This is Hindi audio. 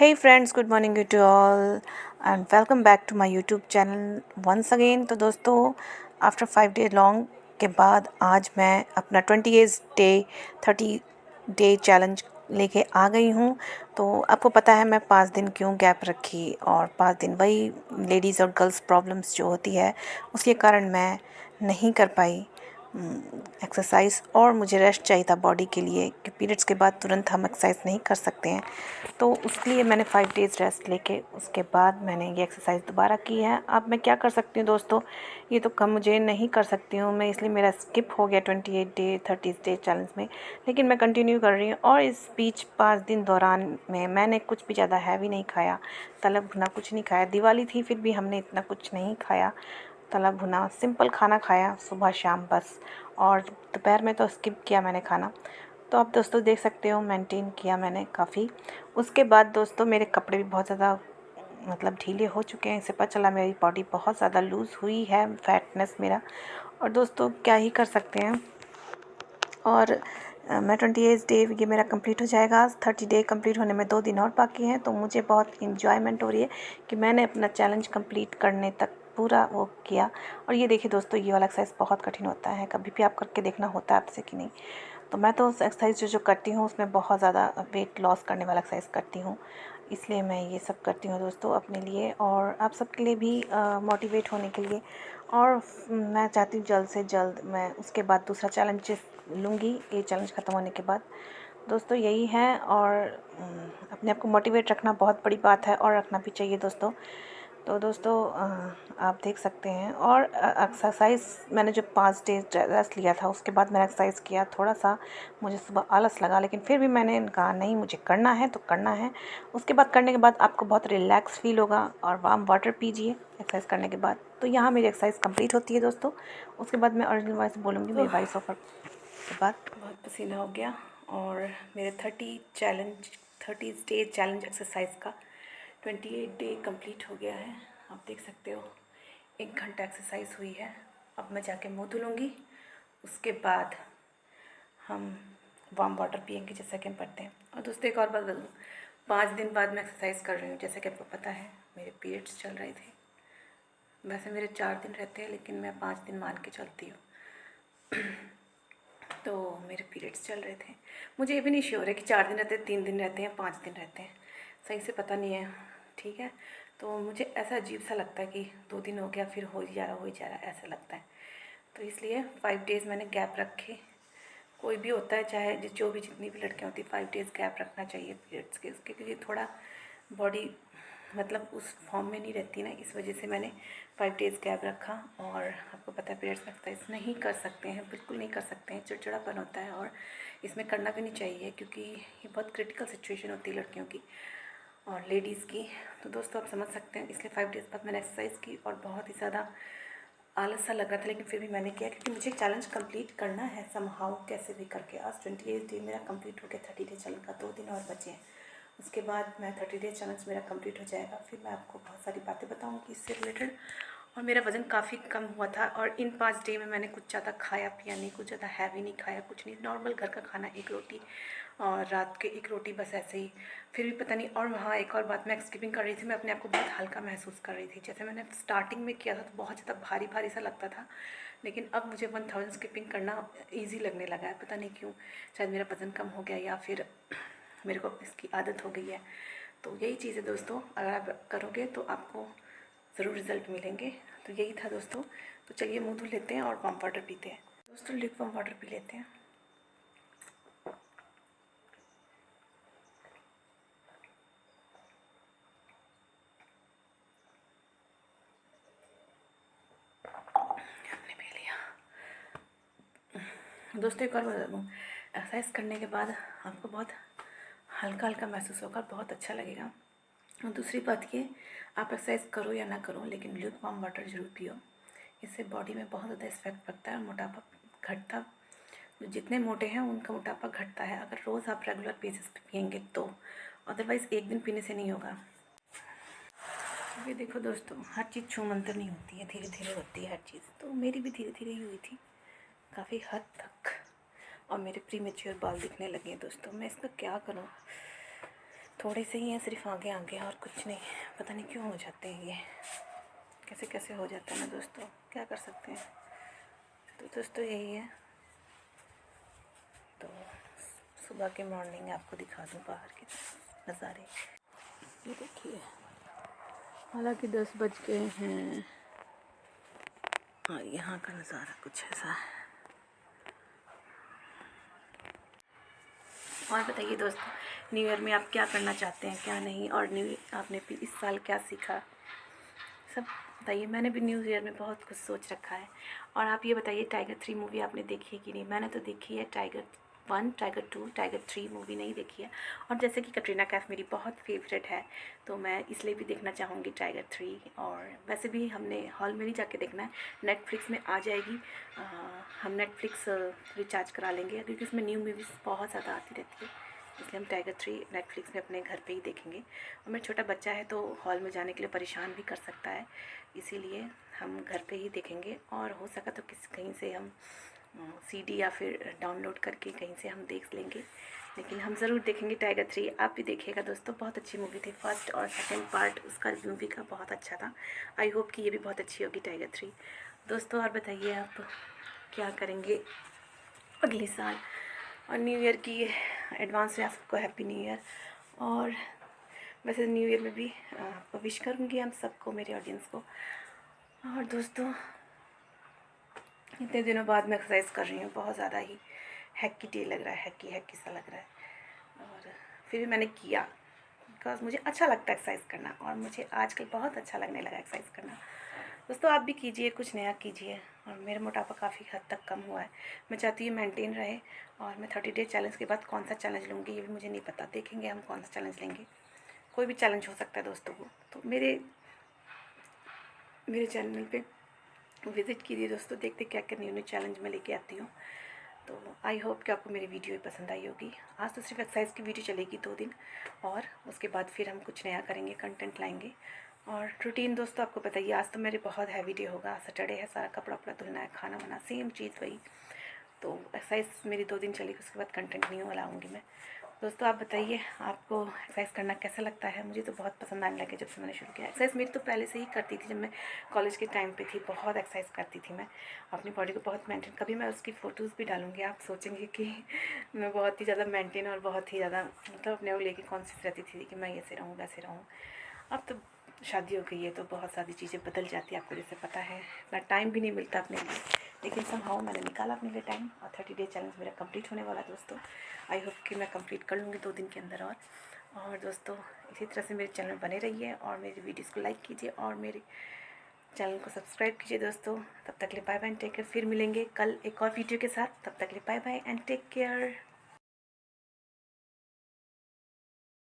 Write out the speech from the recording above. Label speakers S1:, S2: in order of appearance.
S1: Hey friends, good morning you to all and welcome back to my YouTube channel once again। तो दोस्तों आफ्टर 5 डे लॉन्ग के बाद आज मैं अपना 30 डे चैलेंज लेके आ गई हूँ। तो आपको पता है मैं 5 दिन क्यों गैप रखी, और 5 दिन वही लेडीज़ और गर्ल्स प्रॉब्लम्स जो होती है उसके कारण मैं नहीं कर पाई एक्सरसाइज, और मुझे रेस्ट चाहिए था बॉडी के लिए कि पीरियड्स के बाद तुरंत हम एक्सरसाइज नहीं कर सकते हैं। तो उसके लिए मैंने 5 डेज़ रेस्ट लेके उसके बाद मैंने ये एक्सरसाइज दोबारा की है। अब मैं क्या कर सकती हूँ दोस्तों, ये तो कम मुझे नहीं कर सकती हूँ मैं, इसलिए मेरा स्किप हो गया 28 डे 30 डे चैलेंज में। लेकिन मैं कंटिन्यू कर रही हूँ, और इस बीच 5 दिन दौरान में मैंने कुछ भी ज़्यादा हैवी नहीं खाया, तला भुना कुछ नहीं खाया। दिवाली थी फिर भी हमने इतना कुछ नहीं खाया, तला भुना सिंपल खाना खाया सुबह शाम बस, और दोपहर में तो स्किप किया मैंने खाना। तो आप दोस्तों देख सकते हो मेंटेन किया मैंने काफ़ी। उसके बाद दोस्तों मेरे कपड़े भी बहुत ज़्यादा मतलब ढीले हो चुके हैं, इससे पता चला मेरी बॉडी बहुत ज़्यादा लूज़ हुई है, फैटनेस मेरा। और दोस्तों क्या ही कर सकते हैं। और मैं 28 डे ये मेरा कंप्लीट हो जाएगा। 30 डे कंप्लीट होने में 2 दिन और बाकी हैं। तो मुझे बहुत इन्जॉयमेंट हो रही है कि मैंने अपना चैलेंज कंप्लीट करने तक पूरा वो किया। और ये देखिए दोस्तों, ये वाला एक्सरसाइज बहुत कठिन होता है, कभी भी आप करके देखना होता है आपसे कि नहीं। तो मैं तो उस एक्सरसाइज जो करती हूँ उसमें बहुत ज़्यादा वेट लॉस करने वाला एक्सरसाइज करती हूँ, इसलिए मैं ये सब करती हूँ दोस्तों अपने लिए और आप सबके लिए भी मोटिवेट होने के लिए। और मैं चाहती हूँ जल्द से जल्द मैं उसके बाद दूसरा चैलेंज लूँगी, ये चैलेंज ख़त्म होने के बाद। दोस्तों यही है, और अपने आप को मोटिवेट रखना बहुत बड़ी बात है, और रखना भी चाहिए दोस्तों। तो दोस्तों आप देख सकते हैं। और एक्सरसाइज मैंने जो 5 डे रेस्ट लिया था उसके बाद मैंने एक्सरसाइज किया। थोड़ा सा मुझे सुबह आलस लगा, लेकिन फिर भी मैंने कहा नहीं, मुझे करना है तो करना है। उसके बाद करने के बाद आपको बहुत रिलैक्स फील होगा, और वार्म वाटर पीजिए एक्सरसाइज करने के बाद। तो यहाँ मेरी एक्सरसाइज कंप्लीट होती है दोस्तों। उसके बाद मैं ओरिजिनल वॉइस बोलूँगी मेरी वॉइस ओवर के बाद। बहुत पसीना हो गया, और मेरे 30 डे चैलेंज एक्सरसाइज का 28 डे कंप्लीट हो गया है। आप देख सकते हो 1 घंटा एक्सरसाइज हुई है। अब मैं जाके मुँह धुलूँगी, उसके बाद हम वार्म वाटर पियेंगे जैसा कि हम पढ़ते हैं। और दोस्तों एक और बात बता दूँ, 5 दिन बाद मैं एक्सरसाइज कर रही हूँ। जैसे कि आपको पता है मेरे पीरियड्स चल रहे थे, वैसे मेरे 4 दिन रहते हैं लेकिन मैं 5 दिन मान के चलती हूँ। तो मेरे पीरियड्स चल रहे थे। मुझे ये भी नहीं श्योर है कि 4 दिन रहते हैं, 3 दिन रहते हैं, 5 दिन रहते हैं, सही से पता नहीं है, ठीक है। तो मुझे ऐसा अजीब सा लगता है कि 2 दिन हो गया फिर हो ही जा रहा ऐसा लगता है। तो इसलिए 5 डेज़ मैंने गैप रखे। कोई भी होता है, चाहे जो भी जितनी भी लड़कियाँ होती हैं, 5 डेज़ गैप रखना चाहिए पीरियड्स के उसके, क्योंकि थोड़ा बॉडी मतलब उस फॉर्म में नहीं रहती ना, इस वजह से मैंने 5 डेज़ गैप रखा। और आपको पता है पीरियड्स में एक्सरसाइज नहीं कर सकते हैं, बिल्कुल नहीं कर सकते हैं, चिड़चिड़ापन होता है, और इसमें करना भी नहीं चाहिए क्योंकि ये बहुत क्रिटिकल सिचुएशन होती है लड़कियों की और लेडीज़ की। तो दोस्तों आप समझ सकते हैं, इसलिए 5 डेज़ बाद मैंने एक्सरसाइज की और बहुत ही ज़्यादा आलस सा लग रहा था, लेकिन फिर भी मैंने किया क्योंकि मुझे चैलेंज कंप्लीट करना है समहाउ कैसे भी करके। आज 28 डे मेरा कंप्लीट हो गया, 30 डे चैलेंज का 2 दिन और बचे हैं। उसके बाद मैं 30 डे चैलेंज मेरा कंप्लीट हो जाएगा, फिर मैं आपको बहुत सारी बातें बताऊंगी इससे रिलेटेड। और मेरा वज़न काफ़ी कम हुआ था, और इन 5 डे में मैंने कुछ ज़्यादा खाया पिया नहीं, कुछ ज़्यादा हैवी नहीं खाया, कुछ नहीं, नॉर्मल घर का खाना, 1 रोटी और रात के 1 रोटी बस ऐसे ही। फिर भी पता नहीं। और वहाँ एक और बात, मैं स्किपिंग कर रही थी, मैं अपने आप को बहुत हल्का महसूस कर रही थी। जैसे मैंने स्टार्टिंग में किया था तो बहुत ज़्यादा भारी भारी सा लगता था, लेकिन अब मुझे 1000 स्किपिंग करना ईजी लगने लगा है, पता नहीं क्यों। शायद मेरा वज़न कम हो गया या फिर मेरे को इसकी आदत हो गई है। तो यही चीज़ है दोस्तों, अगर आप करोगे तो आपको ज़रूर रिज़ल्ट मिलेंगे। तो यही था दोस्तों। तो चलिए मुँह धुल लेते हैं और वार्म वाटर पीते हैं। दोस्तों लिक्विड वार्म वाटर पी लेते हैं। हमने पी लिया। दोस्तों एक और बता दूँ, एक्सरसाइज करने के बाद आपको बहुत हल्का हल्का महसूस होगा, बहुत अच्छा लगेगा। और दूसरी बात ये, आप एक्सरसाइज करो या ना करो लेकिन ल्यूकवार्म वाटर ज़रूर पियो। इससे बॉडी में बहुत ज़्यादा इफेक्ट पड़ता है और मोटापा घटता, जितने मोटे हैं उनका मोटापा घटता है अगर रोज़ आप रेगुलर बेसिस पे पियेंगे तो, अदरवाइज़ एक दिन पीने से नहीं होगा। क्योंकि देखो दोस्तों, हर चीज़ छू मंतर नहीं होती है, धीरे धीरे होती है हर चीज़। तो मेरी भी धीरे धीरे ही हुई थी काफ़ी हद तक, और मेरे प्री मेच्योर बाल दिखने लगे हैं दोस्तों। मैं इसका क्या करूँ, थोड़े से ही हैं सिर्फ आगे आगे, और कुछ नहीं। पता नहीं क्यों हो जाते हैं ये, कैसे कैसे हो जाता है ना दोस्तों, क्या कर सकते हैं। तो दोस्तों यही है। तो सुबह के मॉर्निंग आपको दिखा दूँ बाहर के नज़ारे। ये देखिए, हालांकि 10 बज गए हैं और यहाँ का नज़ारा कुछ ऐसा है। और बताइए दोस्तों, न्यू ईयर में आप क्या करना चाहते हैं, क्या नहीं, और न्यू आपने इस साल क्या सीखा, सब बताइए। मैंने भी न्यू ईयर में बहुत कुछ सोच रखा है। और आप ये बताइए, टाइगर 3 मूवी आपने देखी है कि नहीं? मैंने तो देखी है। टाइगर 1, टाइगर 2, टाइगर 3 मूवी नहीं देखी है। और जैसे कि कटरीना कैफ मेरी बहुत फेवरेट है, तो मैं इसलिए भी देखना चाहूँगी टाइगर 3। और वैसे भी हमने हॉल में नहीं जाके देखना है, नेटफ्लिक्स में आ जाएगी। हम नेटफ्लिक्स रिचार्ज करा लेंगे, क्योंकि उसमें न्यू मूवीज़ बहुत ज़्यादा आती रहती है, इसलिए हम टाइगर 3 नेटफ्लिक्स में अपने घर पे ही देखेंगे। और मेरा छोटा बच्चा है तो हॉल में जाने के लिए परेशान भी कर सकता है, इसीलिए हम घर पे ही देखेंगे। और हो सका तो कहीं से हम सीडी या फिर डाउनलोड करके कहीं से हम देख लेंगे, लेकिन हम ज़रूर देखेंगे टाइगर 3। आप भी देखिएगा दोस्तों, बहुत अच्छी मूवी थी। फर्स्ट और सेकंड पार्ट उसका मूवी का बहुत अच्छा था। आई होप कि ये भी बहुत अच्छी होगी टाइगर 3। दोस्तों और बताइए, आप क्या करेंगे अगले साल? और न्यू ईयर की एडवांस में आप सबको हैप्पी न्यू ईयर। और वैसे न्यू ईयर में भी आपको विश करूँगी, हम सबको, मेरे ऑडियंस को। और दोस्तों, इतने दिनों बाद मैं एक्सरसाइज कर रही हूँ, बहुत ज़्यादा ही हैक्की डे लग रहा है, हैक्की सा लग रहा है। और फिर भी मैंने किया, बिकॉज मुझे अच्छा लगता है एक्सरसाइज करना, और मुझे आजकल बहुत अच्छा लगने लगा एक्सरसाइज करना। दोस्तों आप भी कीजिए, कुछ नया कीजिए। और मेरा मोटापा काफ़ी हद तक कम हुआ है, मैं चाहती हूँ मेंटेन रहे। और मैं 30 डे चैलेंज के बाद कौन सा चैलेंज लूँगी ये भी मुझे नहीं पता, देखेंगे हम कौन सा चैलेंज लेंगे। कोई भी चैलेंज हो सकता है दोस्तों को। तो मेरे चैनल पे विज़िट कीजिए दोस्तों, देखते क्या क्या न्यू न्यू चैलेंज मैं लेके आती हूँ। तो आई होप कि आपको मेरी वीडियो पसंद आई होगी। आज तो सिर्फ एक्सरसाइज की वीडियो चलेगी 2 दिन, और उसके बाद फिर हम कुछ नया करेंगे, कंटेंट लाएंगे। और रूटीन दोस्तों आपको बताइए, आज तो मेरे बहुत हैवी डे होगा, सैटरडे है, सारा कपड़ा वपड़ा धुलना है, खाना वाना सेम चीज़ वही। तो एक्सरसाइज मेरी 2 दिन चलेगी, उसके बाद कंटेंट न्यू लाऊंगी मैं। दोस्तों आप बताइए, आपको एक्सरसाइज करना कैसा लगता है? मुझे तो बहुत पसंद आने लगे जब से मैंने शुरू किया। एक्सरसाइज मेरी तो पहले से ही करती थी, जब मैं कॉलेज के टाइम पे थी, बहुत एक्सरसाइज करती थी मैं, अपनी बॉडी को बहुत मेंटेन। कभी मैं उसकी फ़ोटोज़ भी डालूंगी, आप सोचेंगे कि मैं बहुत ही ज़्यादा मेंटेन और बहुत ही ज़्यादा मतलब अपने को लेके कॉन्शियस रहती थी कि मैं ऐसे रहूँ वैसे रहूँ। अब तो शादी हो गई है तो बहुत सारी चीज़ें बदल जाती है, आपको जैसे पता है, इतना टाइम भी नहीं मिलता अपने लिए, लेकिन समहाउ मैंने निकाला अपने लिए टाइम। और 30 डे चैलेंज मेरा कंप्लीट होने वाला है दोस्तों। आई होप कि मैं कंप्लीट कर लूँगी 2 दिन के अंदर। और दोस्तों इसी तरह से मेरे चैनल में बने रहिए, और मेरी वीडियोज़ को लाइक कीजिए, और मेरे चैनल को सब्सक्राइब कीजिए दोस्तों। तब तक के लिए bye bye and take care. फिर मिलेंगे कल एक और वीडियो के साथ, तब तक के लिए bye bye and take care.